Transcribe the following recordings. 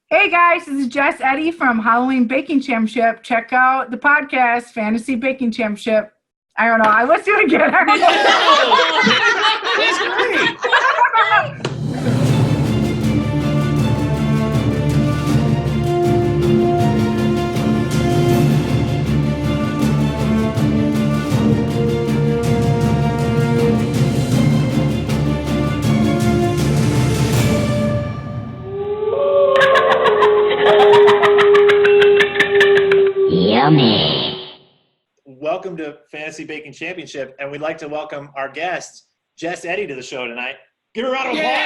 Hey guys, this is Jess Eddy from Halloween Baking Championship. Check out the podcast, Fantasy Baking Championship. I don't know. Let's do it again. I don't That's great. Yummy. Welcome to Fantasy Baking Championship, and we'd like to welcome our guest, Jess Eddy, to the show tonight. Give her a round of applause.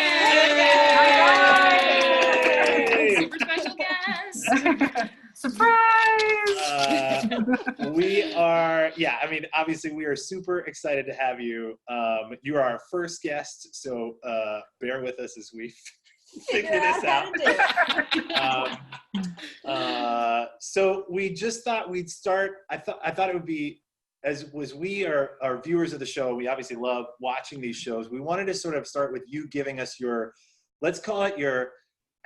Super special guest. Surprise! Obviously we are super excited to have you. You are our first guest, so bear with us as we figure this out. So we just thought we'd start. I thought it would be, we are viewers of the show. We obviously love watching these shows. We wanted to sort of start with you giving us your, let's call it your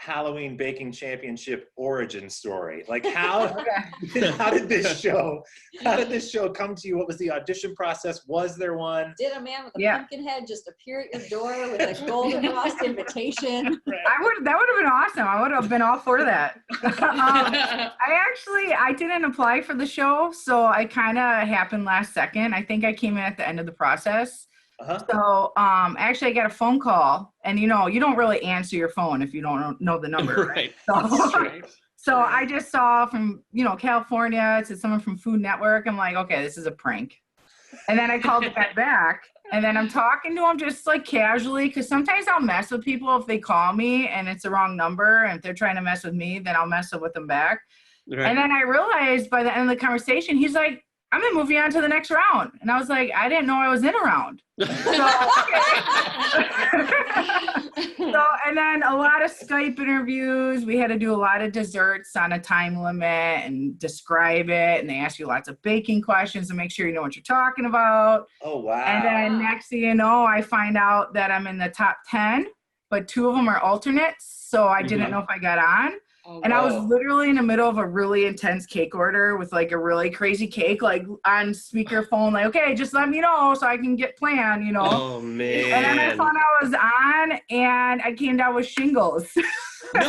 Halloween Baking Championship origin story. Like how did this show come to you? What was the audition process? Was there one? Did a man with a pumpkin head just appear at your door with a golden crossed invitation? That would have been awesome. I would have been all for that. I didn't apply for the show, so it kind of happened last second. I think I came in at the end of the process. So actually I got a phone call, and you don't really answer your phone if you don't know the number. Right. So I just saw from California, it said someone from Food Network. I'm like, okay, this is a prank. And then I called the guy back, and then I'm talking to him just like casually, because sometimes I'll mess with people if they call me and it's the wrong number, and if they're trying to mess with me, then I'll mess with them back. Right. And then I realized by the end of the conversation, he's like, I'm going to move you on to the next round. And I was like, I didn't know I was in a round. So, and then a lot of Skype interviews. We had to do a lot of desserts on a time limit and describe it. And they ask you lots of baking questions to make sure you know what you're talking about. Oh, wow. And then next thing you know, I find out that I'm in the top 10, but 2 of them are alternates. So I didn't know if I got on. And I was literally in the middle of a really intense cake order with like a really crazy cake, like on speakerphone, like, okay, just let me know so I can get planned, Oh, man. And then I found out I was on, and I came down with shingles. No!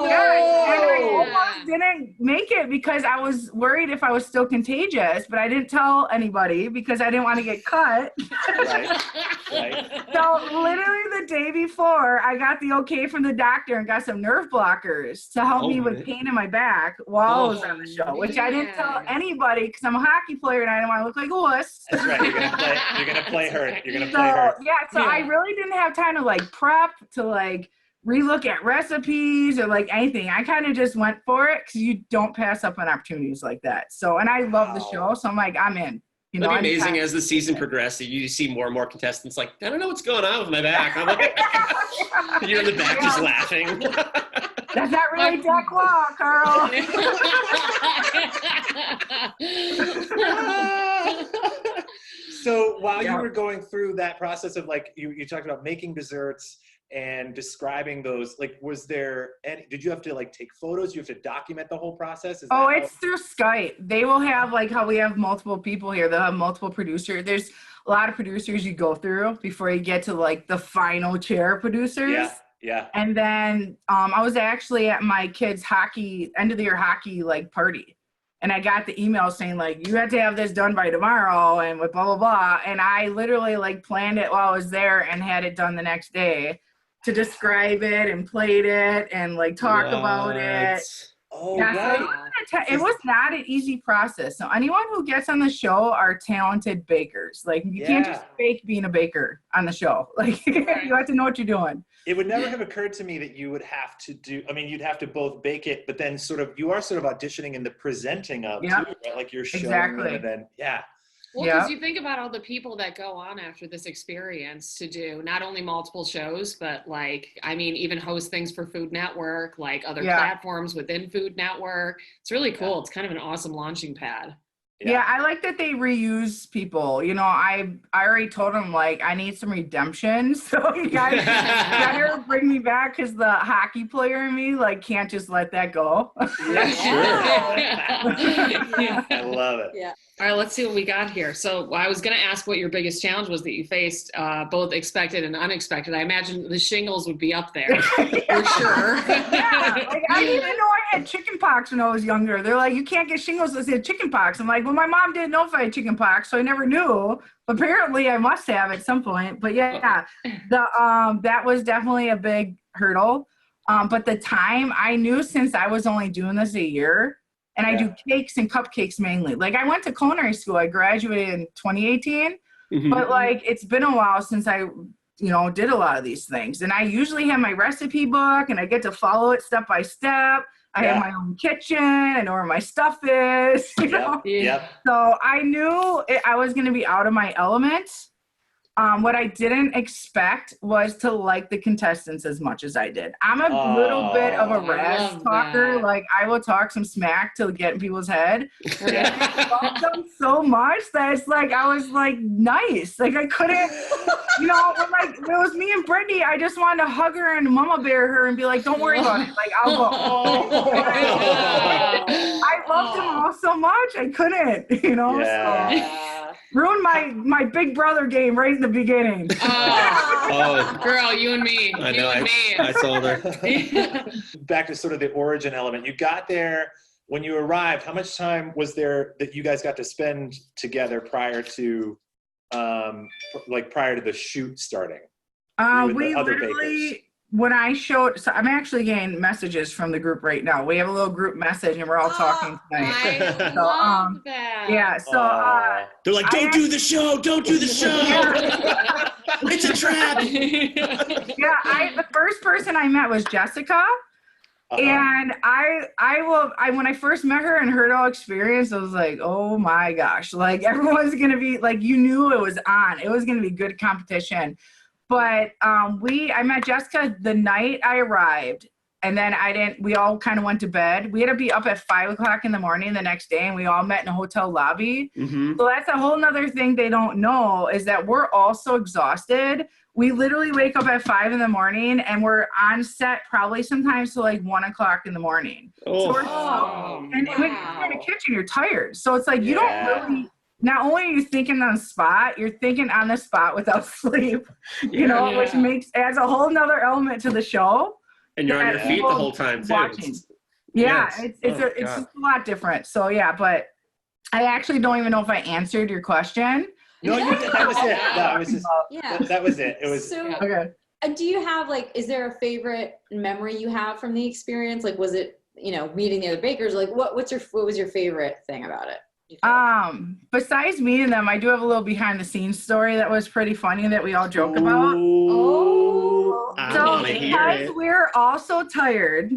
Yeah, and I almost didn't make it because I was worried if I was still contagious, but I didn't tell anybody because I didn't want to get cut. Right. So literally the day before, I got the okay from the doctor and got some nerve blockers to help me with pain in my back while I was on the show, which I didn't tell anybody because I'm a hockey player and I didn't want to look like a wuss. That's right. You're gonna play hurt. So I really didn't have time to like prep, to like relook at recipes or like anything. I kind of just went for it because you don't pass up on opportunities like that. So, and I love the show, so I'm like, I'm in. It'd be amazing as the season progresses. You see more and more contestants like, I don't know what's going on with my back. I'm like, you're in the back just laughing. That's not really Jack Law, Carl. So while you were going through that process of like, you talked about making desserts and describing those, like, did you have to like take photos? You have to document the whole process? It's through Skype. They will have like how we have multiple people here. They'll have multiple producers. There's a lot of producers you go through before you get to like the final chair producers. Yeah. And then I was actually at my kid's end of the year hockey like party. And I got the email saying like, you had to have this done by tomorrow and with blah, blah, blah. And I literally like planned it while I was there and had it done the next day to describe it and played it and like talk about it. Oh, yeah, so it was not an easy process. So anyone who gets on the show are talented bakers. Like you can't just fake being a baker on the show. Like you have to know what you're doing. It would never have occurred to me that you would have to you'd have to both bake it, but then you are sort of auditioning in the presenting of too, right? Like you're showing exactly. And then Well, because you think about all the people that go on after this experience to do not only multiple shows, but like, I mean, even host things for Food Network, like other platforms within Food Network. It's really cool. It's kind of an awesome launching pad. Yeah, I like that they reuse people. You know, I already told them, like, I need some redemption. So you guys better bring me back, because the hockey player in me, like, can't just let that go. Yeah, sure. Yeah. I love it. Yeah. All right, let's see what we got here. So I was going to ask what your biggest challenge was that you faced, both expected and unexpected. I imagine the shingles would be up there for sure. Yeah, like, I didn't even know I had chicken pox when I was younger. They're like, you can't get shingles unless you have chicken pox. I'm like, well, my mom didn't know if I had chicken pox, so I never knew. Apparently, I must have at some point. But yeah, that was definitely a big hurdle. But the time, I knew, since I was only doing this a year, and I do cakes and cupcakes mainly. Like, I went to culinary school. I graduated in 2018, but like, it's been a while since I, did a lot of these things. And I usually have my recipe book, and I get to follow it step by step. I have my own kitchen. I know where my stuff is. You know? Yep. So I knew I was going to be out of my element. What I didn't expect was to like the contestants as much as I did. I'm a little bit of a razz talker. Like, I will talk some smack to get in people's head. I loved them so much that it's like, I was like, nice. Like, I couldn't, when, like, it was me and Brittany, I just wanted to hug her and mama bear her and be like, don't worry about it. Like, I'll go. I loved them all so much. I couldn't, so ruined my big brother game right in the beginning. Oh, girl, you and me. I know. I saw her. Back to sort of the origin element. You got there when you arrived. How much time was there that you guys got to spend together prior to the shoot starting? We literally, when I showed, so I'm actually getting messages from the group right now. We have a little group message, and we're all talking tonight. I love that. Yeah, so they're like, don't do the show, don't do the show. It's a trap. The first person I met was Jessica. And when I first met her and heard our experience, I was like, oh my gosh, like, everyone's gonna be like, you knew it was on. It was gonna be good competition. But I met Jessica the night I arrived, and then we all kind of went to bed. We had to be up at 5:00 in the morning the next day, and we all met in a hotel lobby. So that's a whole nother thing they don't know, is that we're all so exhausted. We literally wake up at 5 in the morning, and we're on set probably sometimes till like 1:00 in the morning. So we're and when you're in the kitchen, you're tired. So it's like, you don't really, not only are you thinking on the spot, you're thinking on the spot without sleep, which adds a whole nother element to the show. And you're on your feet the whole time too. It's just a lot different. So but I actually don't even know if I answered your question. No, you did. That was it. No, it was just, that was it. It was okay. Do you have, like, is there a favorite memory you have from the experience? Like, was it, meeting the other bakers? Like, what was your favorite thing about it? Besides meeting them, I do have a little behind the scenes story that was pretty funny that we all joke about. So because we're all so tired,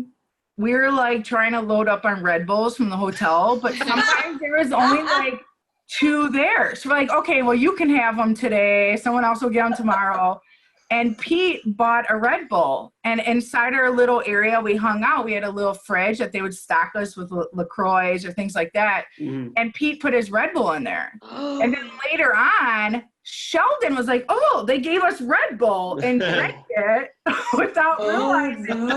we're like trying to load up on Red Bulls from the hotel, but sometimes there is only like 2 there. So we're like, okay, well, you can have them today. Someone else will get them tomorrow. And Pete bought a Red Bull, and inside our little area we hung out, we had a little fridge that they would stock us with LaCroix or things like that. And Pete put his Red Bull in there. And then later on, Sheldon was like, oh, they gave us Red Bull, and drank it without realizing.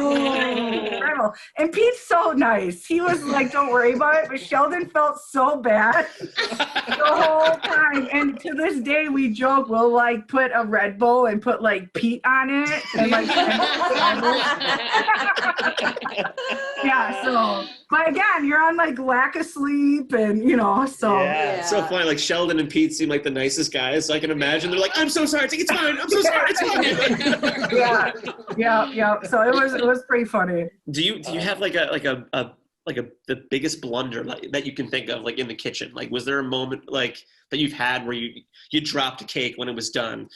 And Pete's so nice. He was like, don't worry about it. But Sheldon felt so bad the whole time. And to this day, we joke, we'll like put a Red Bull and put like Pete on it. And like, so, but again, you're on like lack of sleep, and so. It's so funny. Like, Sheldon and Pete seem like the nicest guys. So I can imagine they're like, I'm so sorry. It's fine. I'm so sorry. It's fine. Yeah. So it was pretty funny. Do you have the biggest blunder that you can think of, like, in the kitchen? Like, was there a moment like that you've had where you dropped a cake when it was done?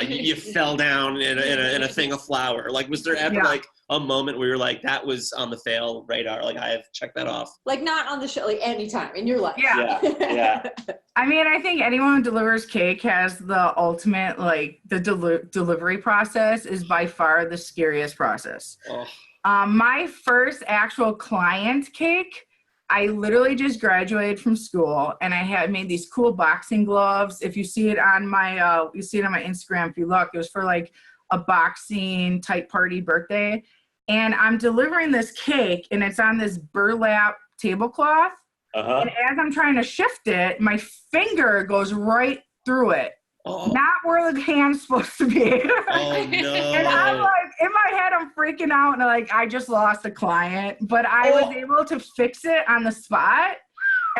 You fell down in a thing of flour. Like, was there ever like a moment where you're like, that was on the fail radar? Like, I have checked that off. Like, not on the show, like anytime in your life. Yeah. I mean, I think anyone who delivers cake has the ultimate, like, the delivery process is by far the scariest process. My first actual client cake I literally just graduated from school, and I had made these cool boxing gloves. If you see it on my, you see it on my Instagram. If you look, it was for like a boxing type party birthday. And I'm delivering this cake, and it's on this burlap tablecloth. And as I'm trying to shift it, my finger goes right through it. Not where the hand's supposed to be. Oh no. And I'm like, in my head, I'm freaking out, and like, I just lost a client, but I was able to fix it on the spot.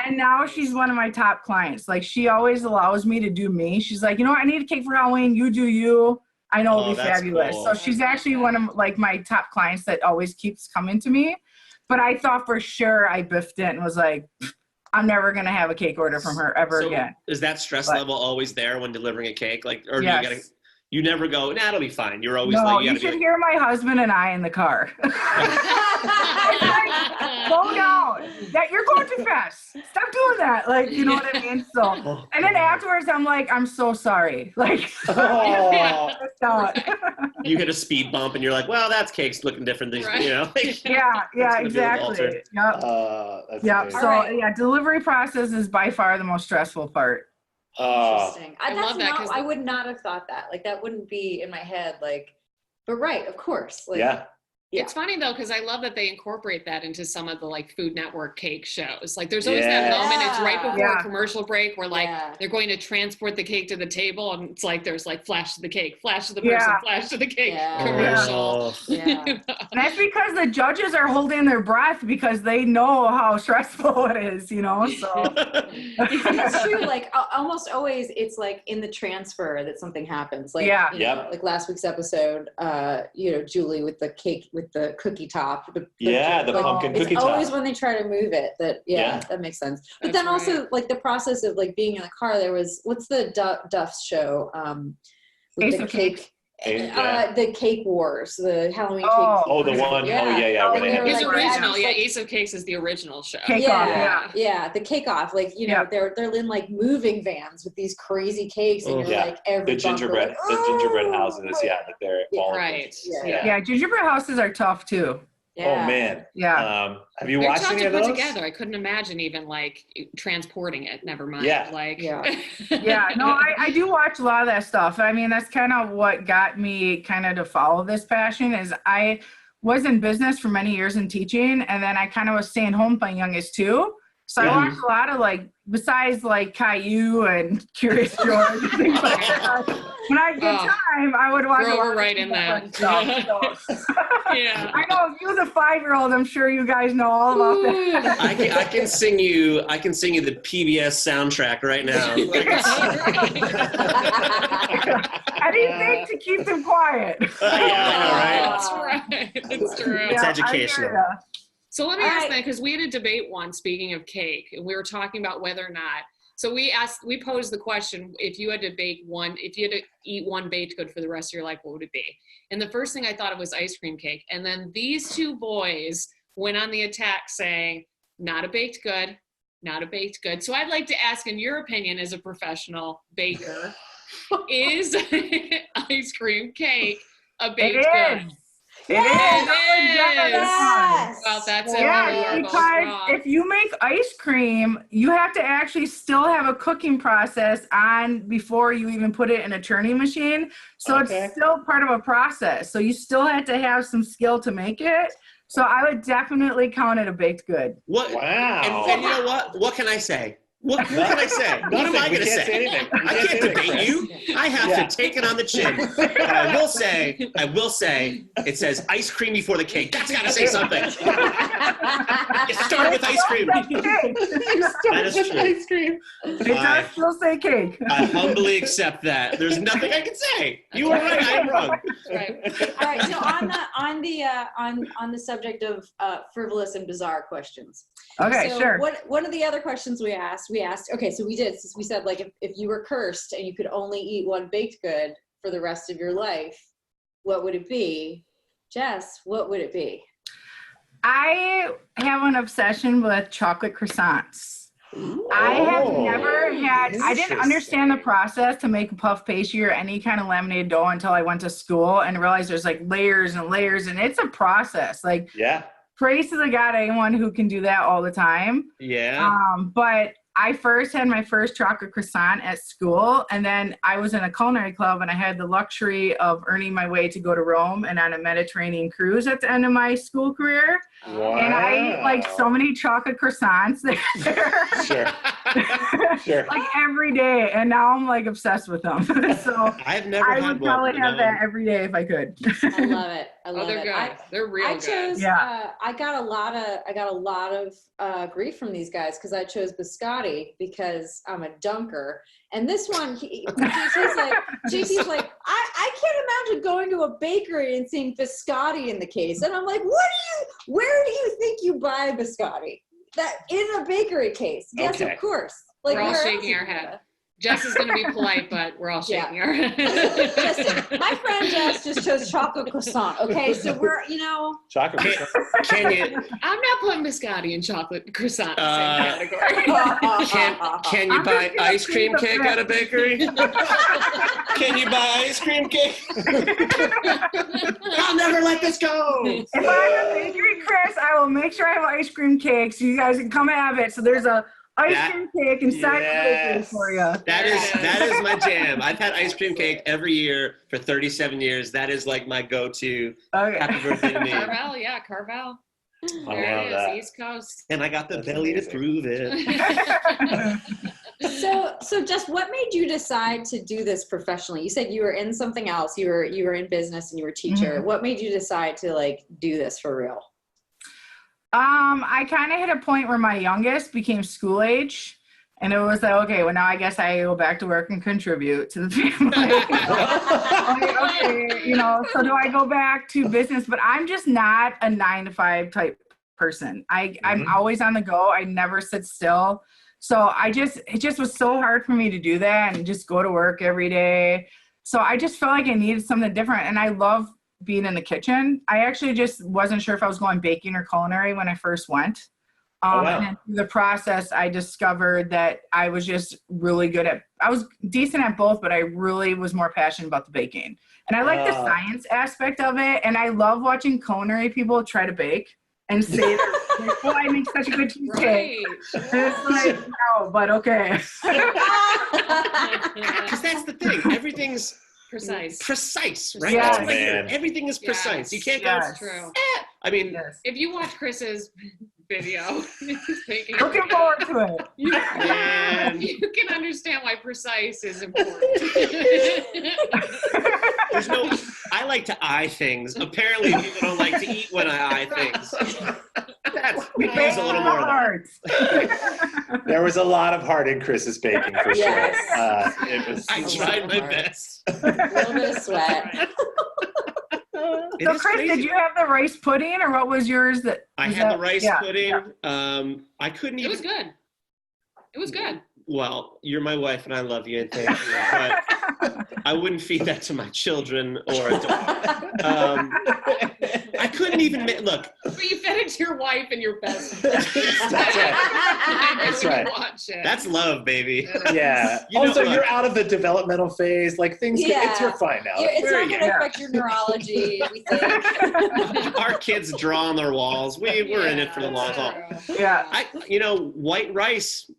And now she's one of my top clients. Like, she always allows me to do me. She's like, you know what? I need a cake for Halloween. You do you. I know it'll be fabulous. Cool. So she's actually one of like my top clients that always keeps coming to me. But I thought for sure I biffed it and was like, I'm never going to have a cake order from her ever again. Is that stress level always there when delivering a cake? Like, or yes. you never go, nah, it'll be fine. You're always no, like, you should hear my husband and I in the car. It's like, slow down. That you're going too fast. Stop doing that. Like, you know what I mean? So, and then afterwards, I'm like, I'm so sorry. Like, you hit a speed bump and you're like, well, that's cake's looking different than, you know? Like, yeah, exactly. Yep. So, delivery process is by far the most stressful part. Interesting. I love that. I would not have thought that. Like, that wouldn't be in my head. Like, but right, of course. Like, It's funny though, because I love that they incorporate that into some of the like Food Network cake shows. Like, there's always that moment. It's right before a commercial break where like they're going to transport the cake to the table, and it's like there's like flash to the cake, flash to the person, flash to the cake, commercial. And that's because the judges are holding their breath because they know how stressful it is, you know. So it's true. Like almost always, it's like in the transfer that something happens. Like you know, like last week's episode, you know, Julie with the cake with the cookie top. The pumpkin cookie top. It's always when they try to move it that that makes sense. But then also like the process of like being in the car, there was what's the Duff's show with the cake. The Cake Wars, the Halloween cake. The one. His original, Ace of Cakes is the original show. Cake Off, the Cake Off. Like, you know, they're in like moving vans with these crazy cakes, and you're like every the gingerbread houses. That they're all right. Gingerbread houses are tough too. Oh man. Yeah. Have you watched any of those? Together. I couldn't imagine even like transporting it. Never mind. No, I do watch a lot of that stuff. I mean, that's kind of what got me kind of to follow this passion. Is I was in business for many years in teaching, and then I kind of was staying home with my youngest too. So I watched a lot of like, besides like Caillou and Curious George and things like that. When I get time, I would watch a lot right in that. Stuff. So. I know if you're the 5-year-old, I'm sure you guys know all about that. I can sing you the PBS soundtrack right now. Anything to keep them quiet. That's right. It's true. It's educational. So let me ask that, because we had a debate once, speaking of cake, and we were talking about whether or not. So we posed the question, if you had to eat one baked good for the rest of your life, what would it be? And the first thing I thought of was ice cream cake. And then these two boys went on the attack saying, not a baked good, not a baked good. So I'd like to ask, in your opinion as a professional baker, is ice cream cake a baked good? It is. Well, that's it. Yeah, because if you make ice cream, you have to actually still have a cooking process on before you even put it in a churning machine. So it's still part of a process. So you still have to have some skill to make it. So I would definitely count it a baked good. Wow. And you know what? What can I say? What can I say? What am I going to say? I can't debate you. I have to take it on the chin. I will say, it says ice cream before the cake. That's got to say something. It started with ice cream. That is true. Ice cream. It does still say cake. I humbly accept that. There's nothing I can say. You are right. I am wrong. All right. So on the subject of frivolous and bizarre questions. Okay, so sure. One of the other questions we asked, okay, so we said like if you were cursed and you could only eat one baked good for the rest of your life, what would it be? Jess, what would it be? I have an obsession with chocolate croissants. I have never had, I didn't understand the process to make a puff pastry or any kind of laminated dough until I went to school and realized there's like layers and layers, and it's a process. Like, praise to the God, anyone who can do that all the time. Yeah. But I first had my first chocolate croissant at school, and then I was in a culinary club, and I had the luxury of earning my way to go to Rome and on a Mediterranean cruise at the end of my school career. Wow. And I ate like so many chocolate croissants there. Sure. Sure. Like every day, and now I'm like obsessed with them. So I've never I had would one. probably have that every day if I could. I love it. I love they're it. good. They're real I good. chose. Yeah. I got a lot of grief from these guys because I chose biscotti because I'm a dunker. And this one, JP's like, I can't imagine going to a bakery and seeing biscotti in the case. And I'm like, where do you think you buy biscotti? That in a bakery case? Yes, Okay. of course. Like, We're all where else shaking is our that? head. Jess is going to be polite, but we're all shaking our head. Listen, my friend Jess just chose chocolate croissant. Okay, so we're, Chocolate. Can you I'm not putting biscotti and chocolate croissant in the same category. can you I'm buy just gonna ice cream plead the cake fifth. at a bakery? Can you buy ice cream cake? I'll never let this go. If I'm a bakery, Chris, I will make sure I have ice cream cake so you guys can come have it. So there's a ice cream cake inside the bakery for you. That is my jam. I've had ice cream cake every year for 37 years. That is like my go-to. Okay. Happy birthday to me. Carvel, yeah, Carvel. I There love it is, that. East Coast. And I got the That's belly amazing. to prove it. So Jess, what made you decide to do this professionally? You said you were in something else. You were in business and you were a teacher. Mm-hmm. What made you decide to like do this for real? I kind of hit a point where my youngest became school age, and it was like, okay, well now I guess I go back to work and contribute to the family. Okay, so do I go back to business? But I'm just not a 9-to-5 type person. I'm always on the go. I never sit still. So it just was so hard for me to do that and just go to work every day. So I just felt like I needed something different, and I love being in the kitchen. I actually just wasn't sure if I was going baking or culinary when I first went. And then through the process, I discovered that I was just really good I was decent at both, but I really was more passionate about the baking. And I like the science aspect of it. And I love watching culinary people try to bake and say, oh, I make such a good cheesecake. Right. And it's like, no, but okay. Because that's the thing. Everything's Precise. right? Yes. That's right. Everything is precise. You can't go. Yes. True. I mean, Yes. If you watch Chris's video, he's making Looking forward to it. man, you can understand why precise is important. there's no. I like to eye things. Apparently, people don't like to eat when I eye things. We could use a little more of that. There was a lot of heart in Chris's baking for Yes. sure. It was. I tried my best. A little bit of sweat. It So is Chris, crazy. did you have the rice pudding, or what was yours? I had the rice pudding. Yeah. I couldn't It even. was good. It was good. Well, you're my wife, and I love you, and thank you. But I wouldn't feed that to my children or a dog. I couldn't even look. But you fed it to your wife and your best friend. That's right. That's right. Watch it. That's love, baby. Yeah. You know, Also, look. you're out of the developmental phase. Like things, you're fine now. It's Where not are going you? to affect your neurology, we think. Our kids draw on their walls. We're in it for the long haul. Yeah. White rice.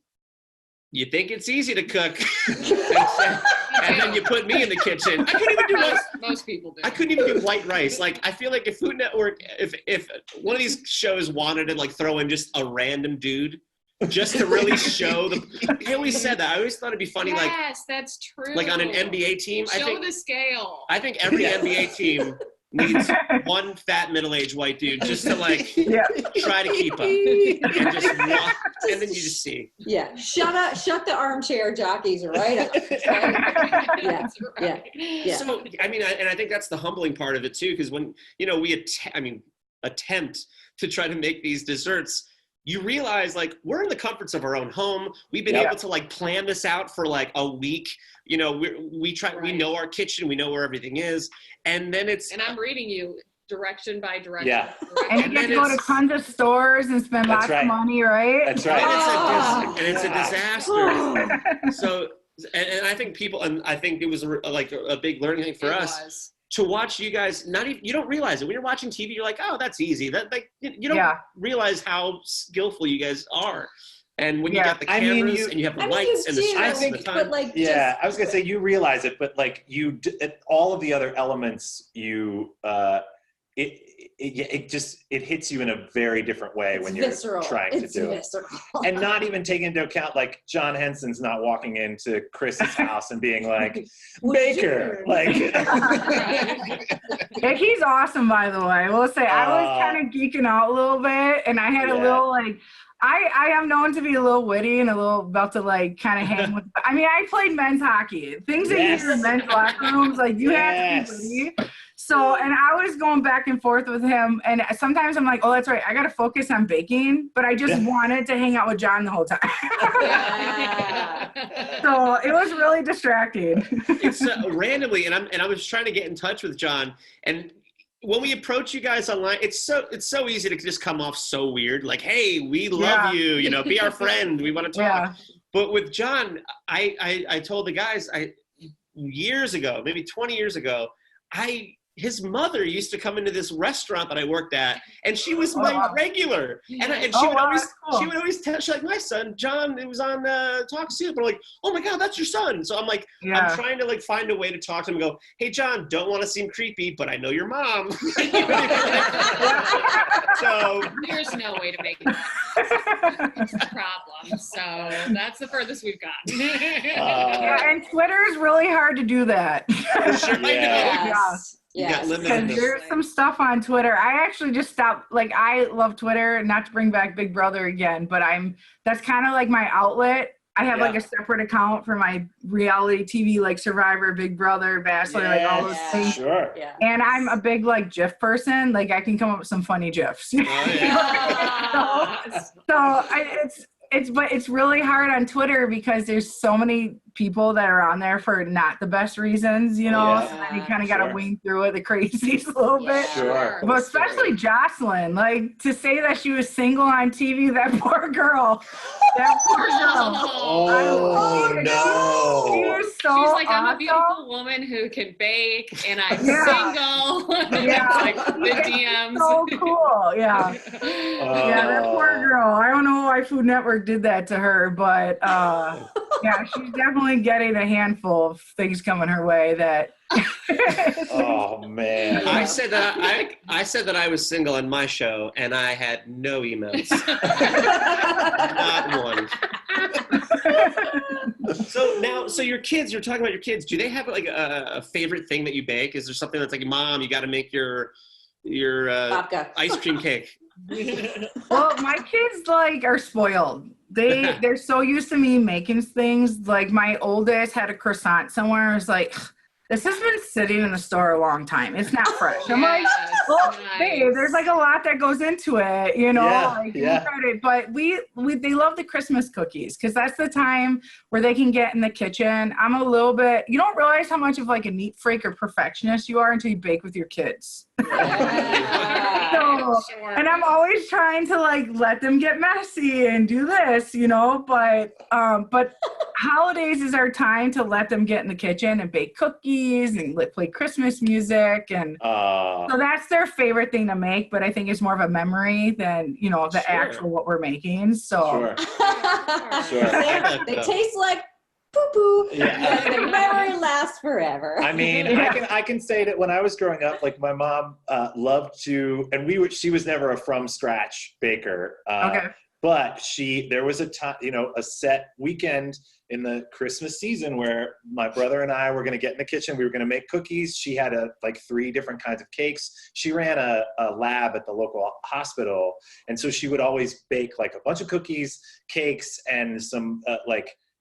You think it's easy to cook, and then you put me in the kitchen. I couldn't even do Most people do. I couldn't even do white rice. Like, I feel like if Food Network, if one of these shows wanted to like throw in just a random dude, just to really show I always said that. I always thought it'd be funny, yes, that's true. like on an NBA team. Show the scale. I think every NBA team needs one fat middle-aged white dude just to like try to keep up and just walk, and then you just see. Yeah, shut the armchair jockeys right up. Right? Yeah. So I mean, and I think that's the humbling part of it too, because when we attempt to try to make these desserts, you realize like we're in the comforts of our own home. We've been able to like plan this out for like a week. We know our kitchen, we know where everything is, and then and I'm reading you direction by direction. Yeah. And you get to go to tons of stores and spend lots of money, right? That's right. And it's a disaster. So, and I think people, and I think it was like a big learning thing for us. to watch you guys, you don't realize it when you're watching TV. You're like, oh, that's easy. That like you don't realize how skillful you guys are. And when you got the cameras and you have the lights and the shots and the time. But like, I was gonna say you realize it, but like all of the other elements, it hits you in a very different way when you're trying to do it. And not even taking into account like John Henson's not walking into Chris's house and being like, Baker, like. He's awesome, by the way. We'll say I was kind of geeking out a little bit, and I had a little like. I am known to be a little witty and a little about to like kind of hang with. I mean, I played men's hockey. Things that you hear in men's locker rooms, like you have to be witty. So, and I was going back and forth with him, and sometimes I'm like, oh, that's right, I got to focus on baking, but I just wanted to hang out with John the whole time. So it was really distracting. It's randomly, and I was trying to get in touch with John, and when we approach you guys online, it's so easy to just come off so weird. Like, hey, we love you, you know, be our friend. We want to talk. Yeah. But with John, I told the guys years ago, maybe 20 years ago, his mother used to come into this restaurant that I worked at, and she was my regular. And she would always tell, she's like, my son, John, it was on Talk Soup. And I'm like, oh my God, that's your son. So I'm like, I'm trying to like find a way to talk to him and go, hey, John, don't want to seem creepy, but I know your mom. So there's no way to make it's the problem. So that's the furthest we've gotten. And Twitter is really hard to do that. Sure, Yes. Because there's some stuff on Twitter. I actually just stopped. Like, I love Twitter, not to bring back Big Brother again, but that's kind of like my outlet. I have like a separate account for my reality TV, like Survivor, Big Brother, Bachelor, like all those things. Sure. Yeah. And I'm a big like GIF person. Like, I can come up with some funny GIFs. But it's really hard on Twitter because there's so many people that are on there for not the best reasons, you know. So then you kind of got to wing through it, the crazies a little bit. Sure. But especially Jocelyn, like to say that she was single on TV, that poor girl. That poor girl. Oh no. She is so She's like, I'm awesome. a beautiful woman who can bake, and I'm single. Like the DMs. So cool. Yeah, that poor girl. I don't know why Food Network did that to her, but she's definitely getting a handful of things coming her way that. Oh man. I said that I was single on my show, and I had no emails. Not one. So your kids, you're talking about your kids. Do they have like a favorite thing that you bake? Is there something that's like, Mom, you got to make your ice cream cake? Well, my kids like are spoiled. They're so used to me making things. Like my oldest had a croissant somewhere. I was like, this has been sitting in the store a long time. It's not fresh. I'm like, well, hey, there's like a lot that goes into it, you know. But they love the Christmas cookies because that's the time where they can get in the kitchen. I'm a little bit. You don't realize how much of like a neat freak or perfectionist you are until you bake with your kids. And I'm always trying to like let them get messy and do this, you know. But holidays is our time to let them get in the kitchen and bake cookies and play Christmas music, and so that's their favorite thing to make. But I think it's more of a memory than, you know, the actual what we're making. So they taste like poo-poo. Yeah. The memory lasts forever. I mean, I can say that when I was growing up, like my mom loved to, and she was never a from scratch baker. But there was a time, you know, a set weekend in the Christmas season where my brother and I were going to get in the kitchen. We were going to make cookies. She had like 3 different kinds of cakes. She ran a lab at the local hospital. And so she would always bake like a bunch of cookies, cakes, and some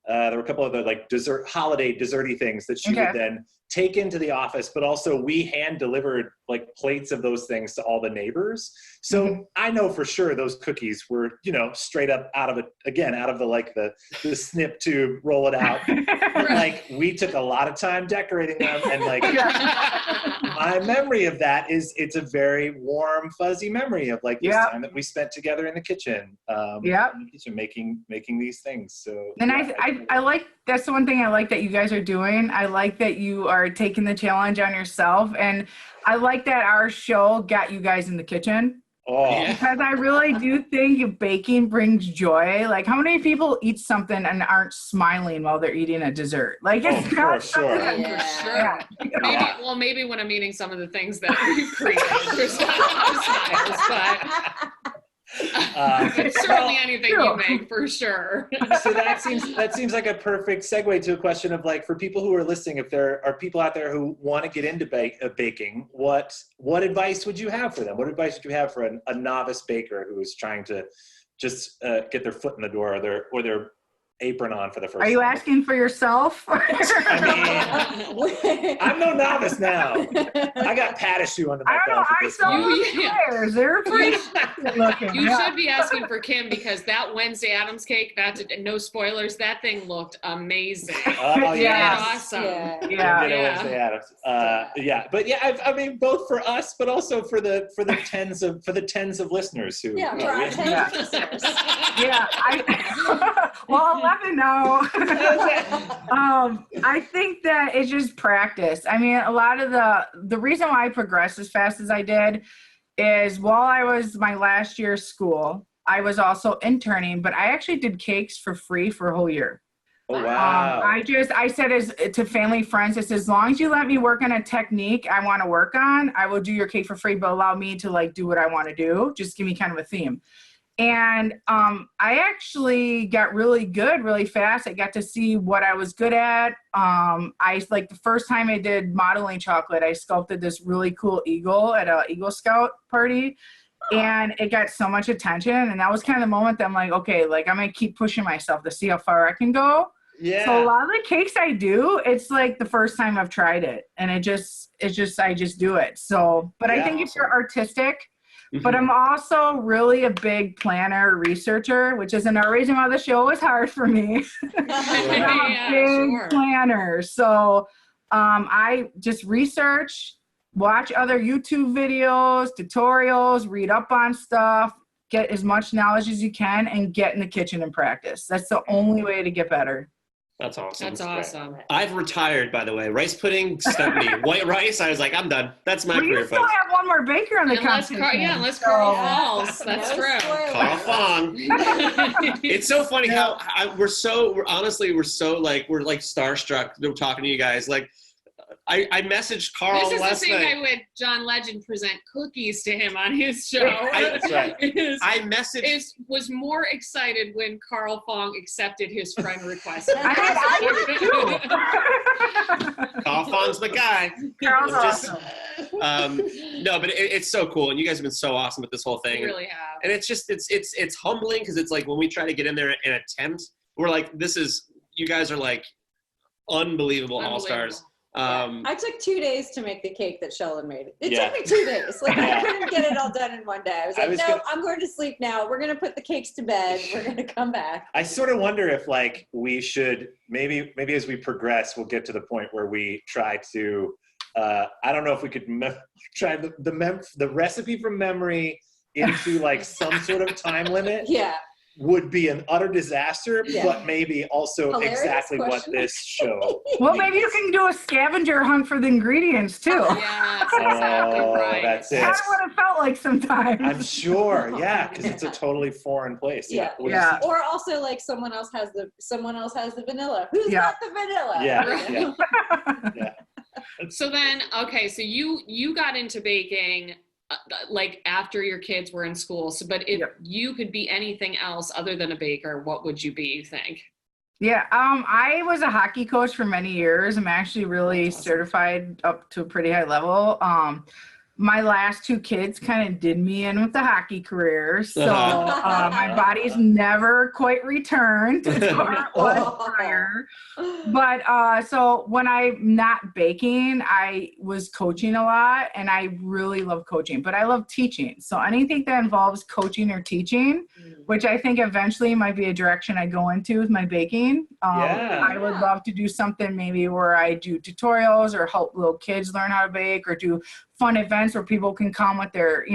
there were a couple of the like holiday desserty things that she would then take into the office, but also we hand delivered like plates of those things to all the neighbors. So I know for sure those cookies were, you know, straight up out of the snip tube, roll it out. Like we took a lot of time decorating them and like my memory of that is it's a very warm, fuzzy memory of like this time that we spent together in the kitchen, making these things. So, and I like, that's the one thing I like that you guys are doing. I like that you are taking the challenge on yourself, and I like that our show got you guys in the kitchen. Because I really do think baking brings joy. Like, how many people eat something and aren't smiling while they're eating a dessert? Like, it's not something that, For sure. Maybe when I'm eating some of the things that we've created, there's not a lot of smiles, but certainly anything you make, for sure. So that seems like a perfect segue to a question of like, for people who are listening, if there are people out there who want to get into baking, what advice would you have for them? What advice would you have for a novice baker who is trying to just get their foot in the door or their apron on for the first time? Are you asking for yourself? I mean, I'm no novice now. I got Patashu under my belt. I saw players. They're pretty looking. You should be asking for Kim, because that Wednesday Addams cake, no spoilers, that thing looked amazing. Awesome. Wednesday Addams. But I mean, both for us, but also for the tens of listeners who. For our tens of listeners. Well, 11 now. I think that it's just practice. I mean, a lot of the reason why I progressed as fast as I did is while I was my last year of school, I was also interning, but I actually did cakes for free for a whole year. Oh, wow. I said to family friends, as long as you let me work on a technique I want to work on, I will do your cake for free, but allow me to like do what I want to do. Just give me kind of a theme. And I actually got really good really fast. I got to see what I was good at. The first time I did modeling chocolate, I sculpted this really cool eagle at a Eagle Scout party. And it got so much attention. And that was kind of the moment that I'm like, okay, like I'm going to keep pushing myself to see how far I can go. Yeah. So a lot of the cakes I do, it's like the first time I've tried it. And I just do it. So, but I think if you're artistic, but I'm also really a big planner researcher, which is another reason why the show was hard for me. I'm a big planner. So I just research, watch other YouTube videos, tutorials, read up on stuff, get as much knowledge as you can, and get in the kitchen and practice. That's the only way to get better. That's awesome. That's awesome. I've retired, by the way. Rice pudding stumped me. White rice, I was like, I'm done. That's my career, you still have one more baker on the competition. Unless Carl falls. That's true. Carl Fong. It's so funny how we're starstruck talking to you guys. Like, I messaged Carl last night. This is the same guy when John Legend present cookies to him on his show. That's right. I messaged. Was more excited when Carl Fong accepted his friend request. I Carl Fong's my guy. Carl's awesome. No, but it's so cool, and you guys have been so awesome with this whole thing. You really have. And it's just it's humbling, because it's like when we try to get in there and attempt, we're like, you guys are like unbelievable all-stars. I took 2 days to make the cake that Sheldon made. It took me 2 days. Like, I couldn't get it all done in one day. I was like, I'm going to sleep now. We're going to put the cakes to bed. We're going to come back. I sort of wonder if like we should maybe as we progress, we'll get to the point where we try to I don't know if we could try the recipe from memory into like some sort of time limit. Yeah. Would be an utter disaster, but maybe also Hilarious exactly question. what this show. Well, maybe you can do a scavenger hunt for the ingredients too. Yeah, that's exactly right. That's it. That's what it felt like sometimes. I'm sure, because it's a totally foreign place. Yeah. Or also like someone else has the vanilla. Who's got the vanilla? Yeah. So then, okay, so you got into baking like after your kids were in school. So, but if you could be anything else other than a baker, what would you be, you think? Yeah, I was a hockey coach for many years. I'm actually really certified up to a pretty high level. my last 2 kids kind of did me in with the hockey career. So my body's never quite returned to where it was prior. But so when I'm not baking, I was coaching a lot, and I really love coaching, but I love teaching. So anything that involves coaching or teaching, which I think eventually might be a direction I go into with my baking. I would love to do something maybe where I do tutorials or help little kids learn how to bake, or do fun events where people can come with their,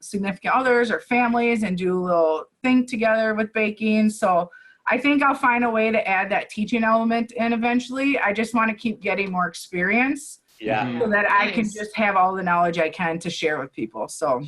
significant others or families and do a little thing together with baking. So I think I'll find a way to add that teaching element in eventually. I just want to keep getting more experience. So that I can just have all the knowledge I can to share with people. So,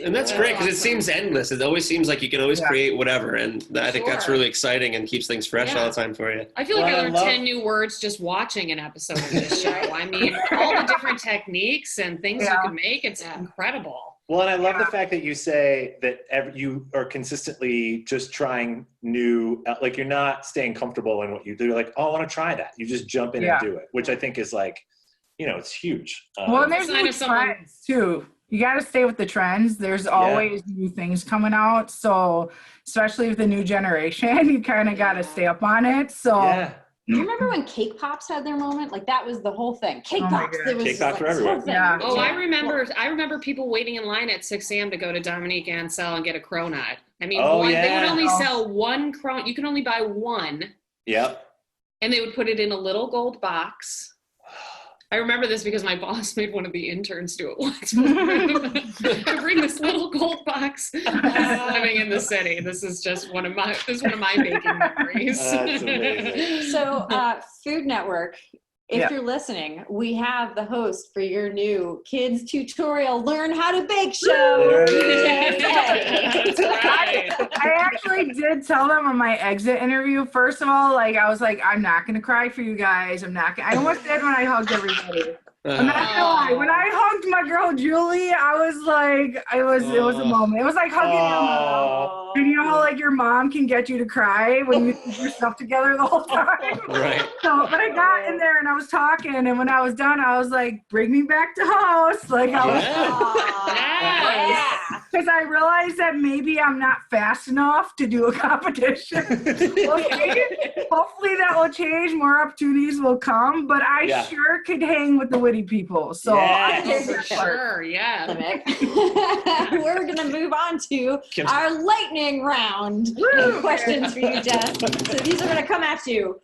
and that's great because it seems endless. It always seems like you can always create whatever, and I think that's really exciting and keeps things fresh all the time for you. I feel like I learned 10 new words just watching an episode of this show. I mean, all the different techniques and things you can make, it's incredible. Well, and I love the fact that you say that you are consistently just trying new, like you're not staying comfortable in what you do. You're like, oh, I want to try that. You just jump in and do it, which I think is like, it's huge. Well, and there's new trends too. You got to stay with the trends. There's always new things coming out. So especially with the new generation, you kind of got to stay up on it. So do you remember when Cake Pops had their moment? Like that was the whole thing. Cake Pops. Cake Pops were everywhere. Yeah. Oh, I remember people waiting in line at 6 a.m. to go to Dominique Ansel and get a cronut. I mean, they would only sell one cronut. You can only buy one. Yep. And they would put it in a little gold box. I remember this because my boss made one of the interns do it once. To bring this little gold box living in the city. This is just one of my baking memories. That's amazing. So, Food Network, if you're listening, we have the host for your new kids tutorial Learn How to Bake show. That's right. I actually did tell them on my exit interview, first of all, I was like, I'm not going to cry for you guys. I almost did when I hugged everybody. I'm not gonna lie. When I hugged my girl Julie, I was like, it was a moment. It was like hugging your mom. And you know how your mom can get you to cry when you keep your stuff together the whole time? Right. So, but I got in there and I was talking, and when I was done, I was like, bring me back to house. Because I realized that maybe I'm not fast enough to do a competition. Hopefully that will change. More opportunities will come, but I sure could hang with the witty people. So sure, we're gonna move on to our lightning round of questions for you, Jess. So these are gonna come at you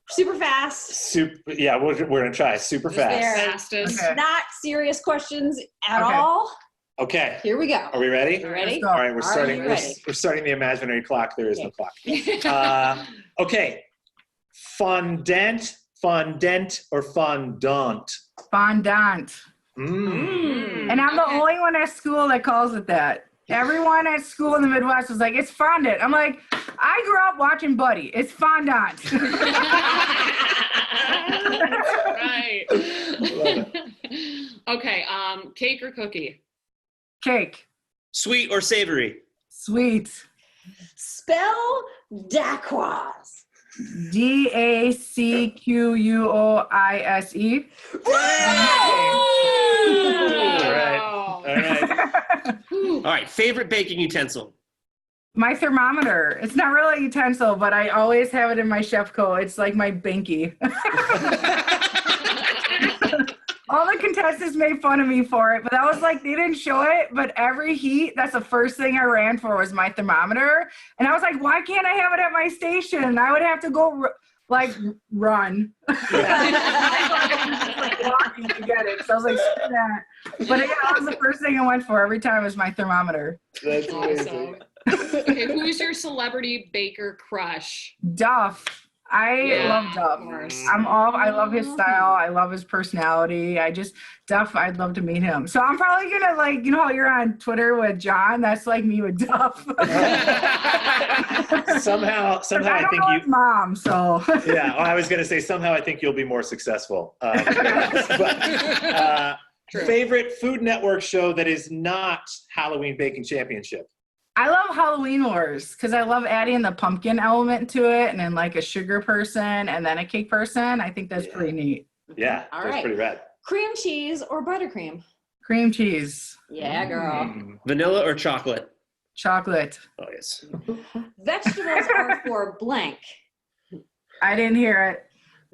super fast. We're gonna try super fast. Fastest. Not serious questions at all. Okay. Here we go. Are we ready? You ready? All right, we're starting the imaginary clock. There is no clock. Okay. Fondant, or fondant? Fondant. And I'm the only one at school that calls it that. Everyone at school in the Midwest was like, it's fondant. I'm like, I grew up watching Buddy. It's fondant. Right. Okay. Cake or cookie? Cake. Sweet or savory? Sweet. Spell Dacquoise. Dacquoise. All right. Favorite baking utensil? My thermometer. It's not really a utensil, but I always have it in my chef coat. It's like my binky. All the contestants made fun of me for it, but that was they didn't show it, but every heat, that's the first thing I ran for was my thermometer. And I was like, why can't I have it at my station? And I would have to go run. Walking to get it. So I was like, screw that. But that was the first thing I went for every time was my thermometer. That's amazing. Okay, who's your celebrity baker crush? Duff. I love Duff. I love his style. I love his personality. Duff, I'd love to meet him. So I'm probably gonna how you're on Twitter with John? That's like me with Duff. somehow I think his mom, so. Yeah, I was gonna say somehow I think you'll be more successful. Favorite Food Network show that is not Halloween Baking Championship? I love Halloween Wars because I love adding the pumpkin element to it, and then a sugar person and then a cake person. I think that's pretty neat. Yeah, that's pretty rad. Cream cheese or buttercream? Cream cheese. Yeah, girl. Vanilla or chocolate? Chocolate. Oh, yes. Vegetables are for blank. I didn't hear it.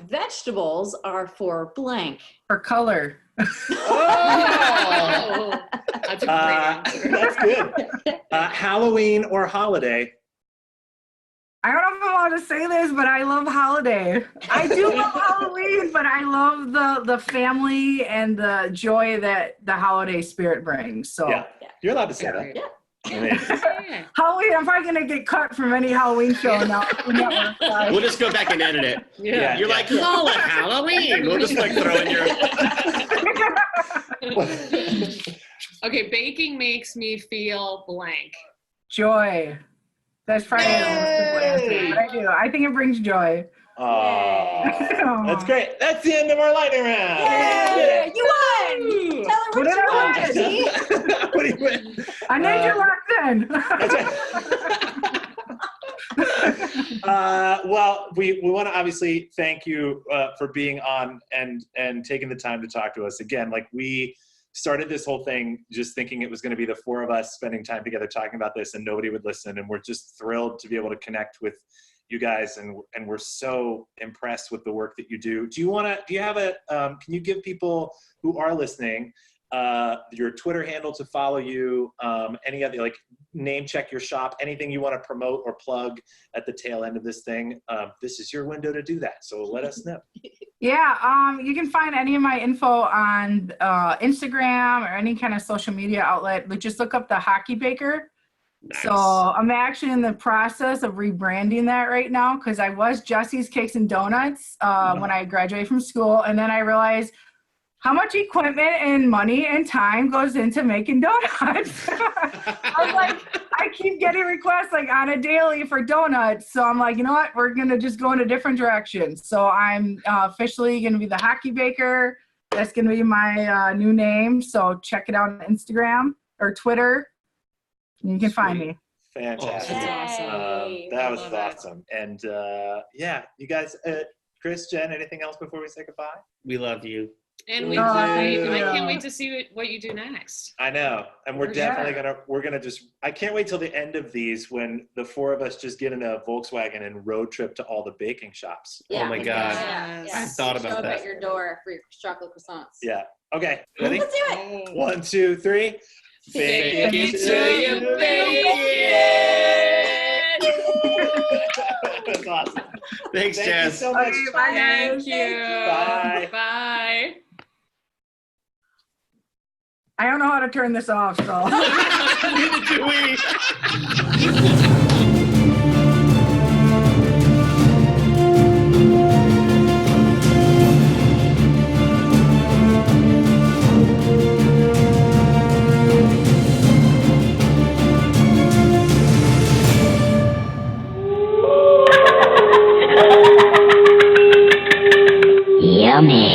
Vegetables are for blank. For color. Oh! That's a great answer. That's good. Halloween or holiday? I don't know if I'm allowed to say this, but I love holiday. I do love Halloween, but I love the family and the joy that the holiday spirit brings. So Yeah. You're allowed to say that. Yeah. I mean, Yeah. Halloween, I'm probably gonna get cut from any Halloween show now. We'll just go back and edit it. Yeah. You're like, call it Halloween. We'll just like throw in your. Okay, baking makes me feel blank. Joy. That's probably the most simple answer, but I do. I think it brings joy. oh, that's great. That's the end of our lightning round. Yay! You won! Tell her What did I what win? you won, Jesse. What do you win? I need your luck then. That's right. Well, we want to obviously thank you for being on and taking the time to talk to us again. Like, we started this whole thing just thinking it was going to be the four of us spending time together talking about this, and nobody would listen. And we're just thrilled to be able to connect with you guys, and we're so impressed with the work that you do. Do you have can you give people who are listening your Twitter handle to follow you, any other, like, name check your shop, anything you want to promote or plug at the tail end of this thing? This is your window to do that, so let us know. Yeah, you can find any of my info on Instagram or any kind of social media outlet. Like, just look up the Hockey Baker. Nice. So I'm actually in the process of rebranding that right now, because I was Jesse's Cakes and Donuts when I graduated from school, and then I realized how much equipment and money and time goes into making donuts. I was like, I keep getting requests like on a daily for donuts. So I'm like, you know what? We're going to just go in a different direction. So I'm officially going to be the Hockey Baker. That's going to be my new name. So check it out on Instagram or Twitter. And you can find me. Fantastic. That's awesome. Yay. That was Love it. awesome. And yeah, you guys, Chris, Jen, anything else before we say goodbye? We love you. And we Oh, can't thank wait. I you. can't wait to see what you do next. I know. And we're Yeah. definitely we're gonna just, I can't wait till the end of these when the four of us just get in a Volkswagen and road trip to all the baking shops. Oh my God. Yes. I thought about Show up that. at your door for your chocolate croissants. Yeah. Okay. Ready? Let's do it. 1, 2, 3. Fake it till you make it. That's awesome. Thanks, Thank you Jess. so much. Okay, bye, guys. Thank you. Bye. Bye. I don't know how to turn this off, so. Neither do we. Yummy.